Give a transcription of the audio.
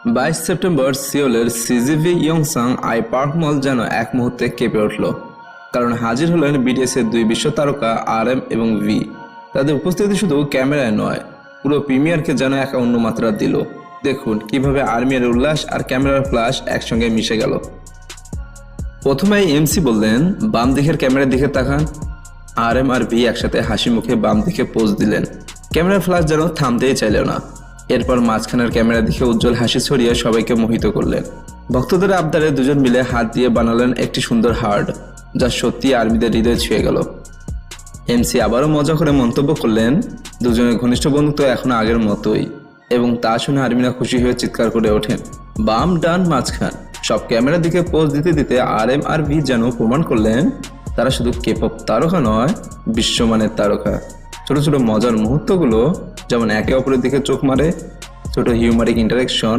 22 September সিওলের সিজিভি ইয়ংসাং I park মল যেন এক মুহূর্তে কেঁপে উঠল, কারণ হাজির হলেন বিটিএস এর দুই বিশ্ব তারকা RM এবং ভি। তাদের উপস্থিতি শুধু ক্যামেরায় নয়, পুরো প্রিমিয়ারকে যেন এক অন্য মাত্রা দিল। দেখুন কিভাবে আর্মির উল্লাস আর ক্যামেরার ফ্ল্যাশ একসঙ্গে মিশে গেল। প্রথমেই MC বললেন, বাম দিকের ক্যামেরার দিকে তাকান। RM আর ভি একসাথে হাসি মুখে বাম দিকে পোজ দিলেন। ক্যামেরার ফ্ল্যাশ যেন থামতেই চাইল না। এরপর মাঝখানের ক্যামেরার দিকে উজ্জ্বল হাসি ছড়িয়ে সবাইকে মোহিত করলেন। ভক্তদের আবদারে দুজন মিলে হাত দিয়ে বানালেন একটি সুন্দর হার্ট, যা সত্যি আর্মিদের হৃদয় ছুঁয়ে গেল। MC আবারও মজা করে মন্তব্য করলেন, দুজনের ঘনিষ্ঠ বন্ধুত্ব এখনো আগের মতোই, এবং তা শুনে আর্মিরা খুশি হয়ে চিৎকার করে ওঠেন। বাম ডান মাঝখান সব ক্যামেরার দিকে পোজ দিতে দিতে RM আর ভি যেন প্রমাণ করলেন তারা শুধু কেপপ তারকা নয়, বিশ্বমানের তারকা। ছোট ছোট মজার মুহূর্তগুলো যেমন একে অপরের দিকে চোখ মারে, ছোট হিউমারিক ইন্টারাকশন